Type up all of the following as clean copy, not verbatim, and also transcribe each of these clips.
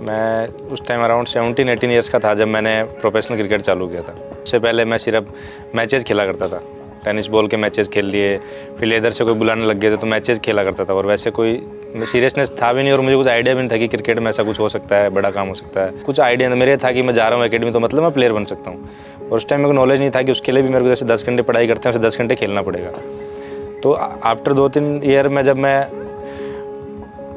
मैं उस time around 17-18 years का था जब मैंने प्रोफेशनल क्रिकेट चालू किया था। उससे पहले मैं सिर्फ मैचेस खेला करता था, टेनिस बॉल के मैचेस खेल लिए, फिर लेदर से कोई बुलाने लग गए थे तो मैचेस खेला करता था। और वैसे कोई सीरियसनेस था भी नहीं और मुझे कुछ आइडिया भी नहीं था कि क्रिकेट में ऐसा कुछ हो सकता है, बड़ा काम हो सकता है। कुछ आइडिया मेरे था कि मैं जा रहा हूँ एकेडमी तो मतलब मैं प्लेयर बन सकता हूँ। और उस टाइम मेरे को नॉलेज नहीं था कि उसके लिए भी मेरे को जैसे 10 घंटे पढ़ाई करते हैं वैसे 10 घंटे खेलना पड़ेगा। तो आफ्टर 2-3 ईयर में जब मैं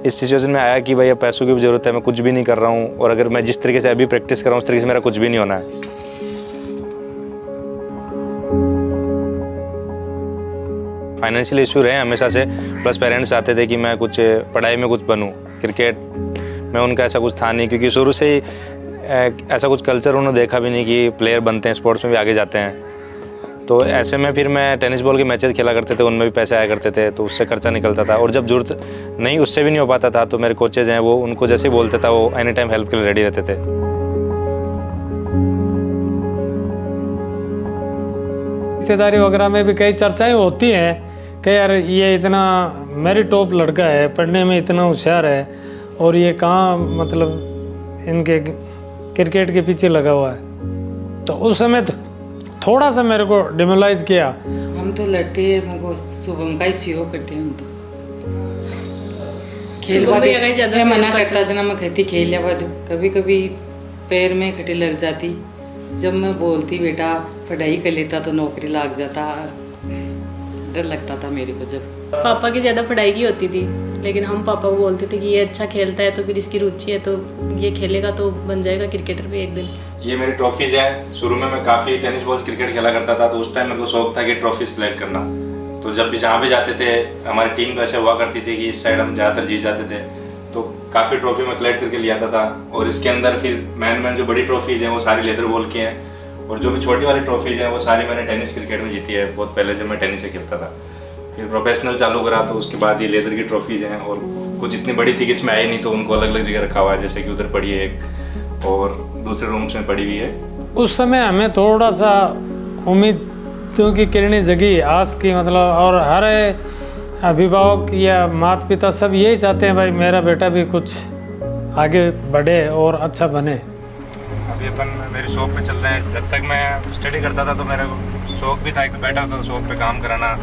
इस सिचुएशन में आया कि भाई अब पैसों की भी ज़रूरत है, मैं कुछ भी नहीं कर रहा हूँ और अगर मैं जिस तरीके से अभी प्रैक्टिस कर रहा हूँ उस तरीके से मेरा कुछ भी नहीं होना है। फाइनेंशियल इशू रहे हमेशा से, प्लस पेरेंट्स चाहते थे कि मैं कुछ पढ़ाई में कुछ बनूँ। क्रिकेट में उनका ऐसा कुछ था नहीं क्योंकि शुरू से ही ऐसा कुछ कल्चर उन्होंने देखा भी नहीं कि प्लेयर बनते हैं, स्पोर्ट्स में भी आगे जाते हैं। तो ऐसे में फिर मैं टेनिस बॉल के मैचेस खेला करते थे, उनमें भी पैसे आया करते थे तो उससे खर्चा निकलता था। और जब जरूरत नहीं उससे भी नहीं हो पाता था तो मेरे कोचेज हैं वो उनको जैसे ही बोलता था वो एनी टाइम हेल्प के लिए रेडी रहते थे। रिश्तेदारी वगैरह में भी कई चर्चाएं होती हैं कि यार ये इतना मेरिट टॉप लड़का है, पढ़ने में इतना होशियार है और ये कहाँ मतलब इनके क्रिकेट के पीछे लगा हुआ है। तो उस समय थोड़ा सा मेरे को डिमोलाइज किया। हम तो लड़ते हैं, हमको शुभम का ही सहयोग करते हैं। हम तो खेल मैं मना करता था ना, मैं कहती खेल लिया बाद कभी कभी पैर में खटी लग जाती। जब मैं बोलती बेटा पढ़ाई कर लेता तो नौकरी लग जाता, डर लगता था मेरे को। जब पापा की ज़्यादा पढ़ाई की होती थी लेकिन हम पापा को बोलते थे कि ये अच्छा खेलता है तो फिर इसकी रुचि है तो ये खेलेगा तो बन जाएगा क्रिकेटर भी एक दिन। ये मेरी ट्रॉफीज हैं। शुरू में मैं काफ़ी टेनिस बॉल क्रिकेट खेला करता था तो उस टाइम मेरे को शौक था कि ट्रॉफीज कलेक्ट करना। तो जब भी जहाँ भी जाते थे हमारी टीम तो ऐसे हुआ करती थी कि इस साइड हम ज़्यादातर जीत जाते थे तो काफ़ी ट्रॉफी मैं कलेक्ट करके ले आता था। और इसके अंदर फिर मैन जो बड़ी ट्रॉफीज हैं वो सारी लेदर बॉल की हैं और जो भी छोटी वाली ट्रॉफीज हैं वो सारी मैंने टेनिस क्रिकेट में जीती है बहुत पहले जब मैं टेनिस से खेलता था। फिर प्रोफेशनल चालू करा तो उसके बाद ये लेदर की ट्रॉफीज हैं और कुछ इतनी बड़ी थी कि इसमें आई नहीं तो उनको अलग अलग जगह रखा हुआ है, जैसे कि उधर पड़ी है एक और दूसरे रूम्स में पड़ी हुई है। उस समय हमें थोड़ा सा उम्मीदों की किरणें जगी, आस की मतलब। और हर अभिभावक या माता पिता सब यही चाहते हैं भाई मेरा बेटा भी कुछ आगे बढ़े और अच्छा बने। अभी अपन मेरी शॉप पे चल रहे हैं। जब तक मैं स्टडी करता था तो मेरा शौक भी था, एक बैठा होता था शॉप पे काम कराना।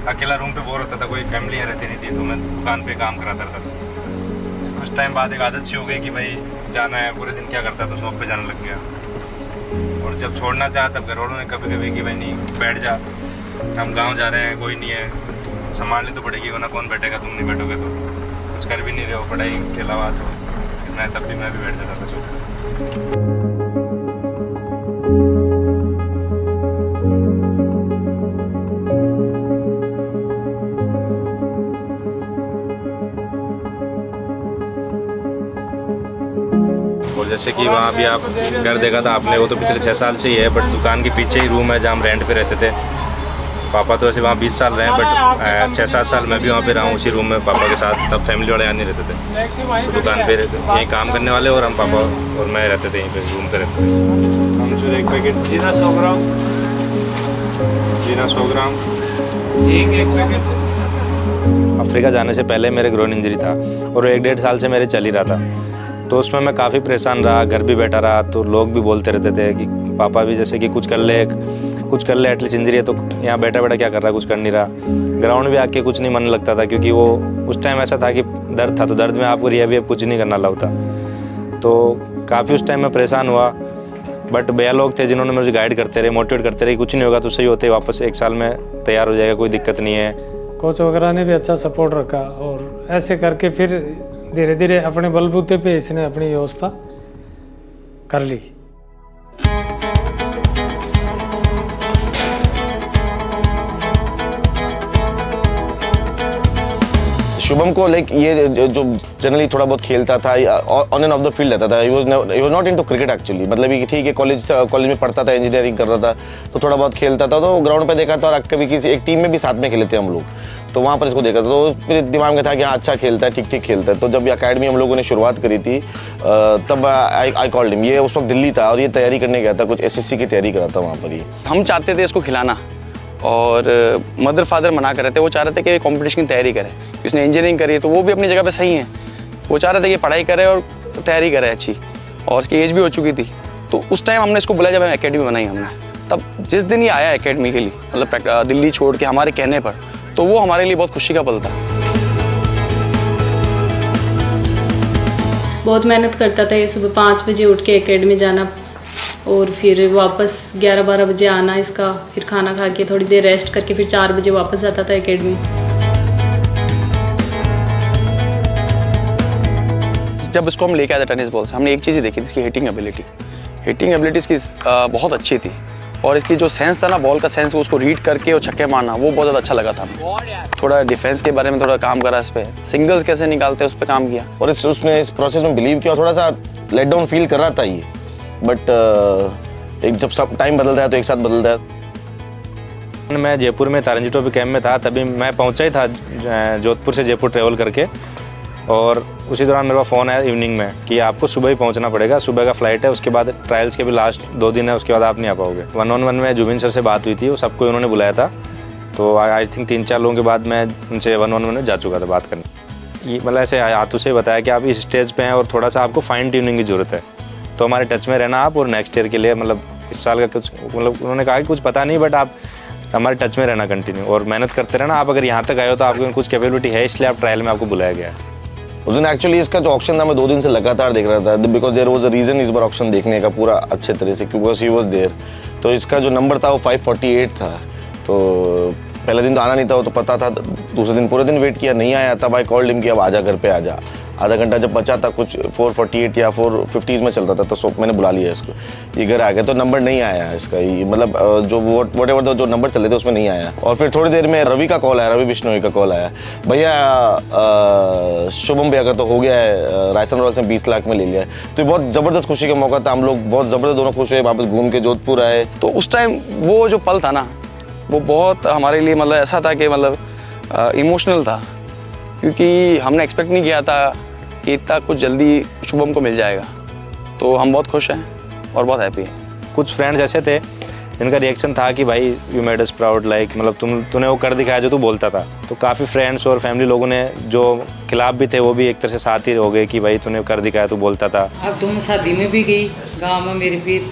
अकेला रूम पे बोर होता था, कोई फैमिली रहती नहीं थी तो मैं दुकान पे काम कराता रहता था। कुछ टाइम बाद एक आदत सी हो गई कि भाई जाना है, पूरे दिन क्या करता तो शॉप पे जाने लग गया। और जब छोड़ना चाहा तब घर वालों ने कभी कभी कि भाई नहीं बैठ जा, हम गाँव जा रहे हैं, कोई नहीं है, संभालनी तो पड़ेगी वरना कौन बैठेगा, तुम नहीं बैठोगे तो कुछ कर भी नहीं रहे हो पढ़ाई के अलावा। तो फिर मैं तब भी मैं भी बैठ जाता था शॉप पे। और जैसे कि वहाँ भी आप घर देखा था आपने, वो तो पिछले 6 साल से ही है, बट दुकान के पीछे ही रूम है जहाँ हम रेंट पे रहते थे। पापा तो ऐसे वहाँ 20 साल रहे हैं बट 6-7 साल मैं भी वहाँ पे रहा हूँ उसी रूम में पापा के साथ। तब फैमिली वाले यहाँ नहीं रहते थे तो दुकान पे रहते यहीं काम करने वाले और हम पापा और मैं रहते थे यहीं पे रूम पे रहते थे। हम जो एक पैकेट जीरा 100 ग्राम, जीरा 100 ग्राम एक पैकेट। अफ्रीका जाने से पहले मेरे ग्रोन इंजरी था और 1-1.5 साल से मेरे चल ही रहा था तो उसमें मैं काफ़ी परेशान रहा, घर भी बैठा रहा। तो लोग भी बोलते रहते थे कि पापा भी जैसे कि कुछ कर ले एटलीस्ट इंजरी है तो यहाँ बैठा बैठा क्या कर रहा है, कुछ कर नहीं रहा। ग्राउंड भी आके कुछ नहीं मन लगता था क्योंकि वो उस टाइम ऐसा था कि दर्द था तो दर्द में आपको रिया भी अब कुछ नहीं करना होता। तो काफ़ी उस टाइम में परेशान हुआ बट भैया लोग थे जिन्होंने मुझे गाइड करते रहे, मोटिवेट करते रहे, कुछ नहीं होगा तो सही होते वापस 1 साल में तैयार हो जाएगा, कोई दिक्कत नहीं है। कोच वगैरह ने भी अच्छा सपोर्ट रखा और ऐसे करके फिर धीरे धीरे अपने बलबूते पे इसने अपनी व्यवस्था कर ली। शुभम को लाइक ये जो जनरली थोड़ा बहुत खेलता था on end of the field रहता था, he was not into cricket actually. मतलब ये ठीक है कॉलेज में पढ़ता था, इंजीनियरिंग कर रहा था तो थोड़ा बहुत खेलता था। तो ग्राउंड पे देखा था और कभी किसी एक टीम में भी साथ में खेले थे हम लोग तो वहाँ पर इसको देखा था तो मेरे दिमाग में था कि हाँ अच्छा खेलता है, ठीक खेलता है। तो जब ये अकेडमी हम लोगों ने शुरुआत करी थी तब आई कॉल्ड हिम। ये उस वक्त दिल्ली था और ये तैयारी करने गया था, कुछ SSC की तैयारी कर रहा था वहाँ पर। ही हम चाहते थे इसको खिलाना और मदर फादर मना कर रहे थे। वो चाह रहे थे कि कंपटीशन की तैयारी करे, उसने इंजीनियरिंग करी तो वो भी अपनी जगह पे सही है। वो चाह रहे थे कि पढ़ाई करे और तैयारी करे अच्छी और उसकी एज भी हो चुकी थी। तो उस टाइम हमने इसको बुलाया जब एकेडमी बनाई हमने, तब जिस दिन ही आया एकेडमी के लिए, मतलब दिल्ली छोड़ के हमारे कहने पर, तो वो हमारे लिए बहुत खुशी का पल था। बहुत मेहनत करता था ये, सुबह 5 बजे उठ के एकेडमी जाना और फिर वापस 11-12 बजे आना इसका, फिर खाना खा के थोड़ी देर रेस्ट करके फिर 4 बजे वापस जाता था एकेडमी। जब इसको हम लेके आए थे टेनिस बॉल से, हमने एक चीज़ ही देखी थी, इसकी हिटिंग एबिलिटी। हिटिंग एबिलिटी इसकी बहुत अच्छी थी और इसकी जो सेंस था ना, बॉल का सेंस, उसको रीड करके और छक्के मारना, वो बहुत ज़्यादा अच्छा लगा था हमें। थोड़ा डिफेंस के बारे में थोड़ा काम करा, इस पर सिंगल्स कैसे निकालते हैं उस पर काम किया और उसमें इस प्रोसेस में बिलीव किया और थोड़ा सा लेट डाउन फील कर रहा था ये, बट एक जब सब टाइम बदलता है तो एक साथ बदलता है। मैं जयपुर में तारंजी ट्रॉफी कैंप में था, तभी मैं पहुंचा ही था जोधपुर से जयपुर ट्रेवल करके, और उसी दौरान मेरे पास फ़ोन आया इवनिंग में कि आपको सुबह ही पहुंचना पड़ेगा, सुबह का फ्लाइट है, उसके बाद ट्रायल्स के भी लास्ट 2 दिन है, उसके बाद आप नहीं आ पाओगे। 1-on-1 में जुबिन सर से बात हुई थी, वो सबको उन्होंने बुलाया था, तो आई थिंक 3-4 लोगों के बाद मैं उनसे 1-on-1 में जा चुका था बात करने। ये मतलब ऐसे हाथों से बताया कि आप इस स्टेज पे हैं और थोड़ा सा आपको फाइन ट्यूनिंग की ज़रूरत है, तो हमारे टच में रहना आप, और नेक्स्ट ईयर के लिए मतलब इस साल का कुछ, मतलब उन्होंने कहा कि कुछ पता नहीं, बट आप हमारे टच में रहना कंटिन्यू और मेहनत करते रहना। आप अगर यहाँ तक आए हो तो आपको कुछ कैपेबिलिटी है, इसलिए आप ट्रायल में आपको बुलाया गया है। उस दिन एक्चुअली इसका जो ऑक्शन था मैं 2 दिन से लगातार देख रहा था, because there was a reason इस बार ऑक्शन देखने का पूरा अच्छे तरह से, बिकॉज ही वाज देयर। तो इसका जो नंबर था वो 548 था, तो पहले दिन तो आना नहीं था, वो तो पता था। दूसरे दिन पूरे दिन वेट किया, नहीं आया, तब आई कॉल्ड हिम कि अब आजा, घर पे आजा। आधा घंटा जब बचा था, कुछ 448 या 450 में चल रहा था, तो मैंने बुला लिया इसको, ये घर आ गया, तो नंबर नहीं आया इसका, ये मतलब जो वट एवर जो नंबर चले थे उसमें नहीं आया। और फिर थोड़ी देर में रवि का कॉल आया, रवि बिश्नोई का कॉल आया, भैया शुभम भैया का तो हो गया है, रायसन रॉयल्स ने 20 लाख में ले लिया है। तो ये बहुत ज़बरदस्त खुशी का मौका था, हम लोग बहुत ज़बरदस्त दोनों खुश हुए, वापस घूम के जोधपुर आए। तो उस टाइम वो जो पल था ना, वो बहुत हमारे लिए मतलब ऐसा था कि मतलब इमोशनल था, क्योंकि हमने एक्सपेक्ट नहीं किया था कि इतना कुछ जल्दी शुभम को मिल जाएगा। तो हम बहुत खुश हैं और बहुत हैप्पी हैं। कुछ फ्रेंड्स ऐसे थे जिनका रिएक्शन था कि भाई you made us proud, like मतलब तूने वो कर दिखाया जो तू बोलता था। तो काफ़ी फ्रेंड्स और फैमिली लोगों ने जो खिलाफ भी थे वो भी एक तरह से साथ ही हो गए कि भाई तूने कर दिखाया, तू बोलता था। अब तुम शादी में भी गई गाँव में मेरे फिर,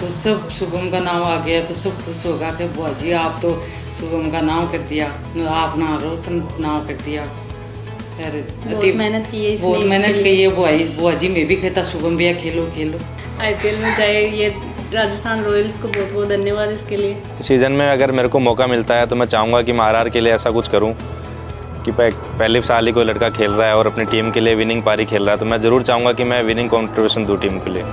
तो सब शुभम का नाम आ गया, तो सब खुश होगा कि बुआ जी आप तो शुभम का नाम कर दिया, आप ना रोशन नाम कर दिया। बहुत मेहनत की है इसने, बहुत मेहनत की है बुआ जी, मैं भी कहता शुभम भैया खेलो खेलो। IPL में जाए, ये राजस्थान रॉयल्स को बहुत बहुत धन्यवाद इसके लिए। सीज़न में अगर मेरे को मौका मिलता है तो मैं चाहूँगा कि मैं RR के लिए ऐसा कुछ करूँ कि पहले साल ही कोई लड़का खेल रहा है और अपनी टीम के लिए विनिंग पारी खेल रहा है, तो मैं ज़रूर चाहूँगा कि मैं विनिंग कॉन्ट्रीब्यूशन दूँ टीम के लिए।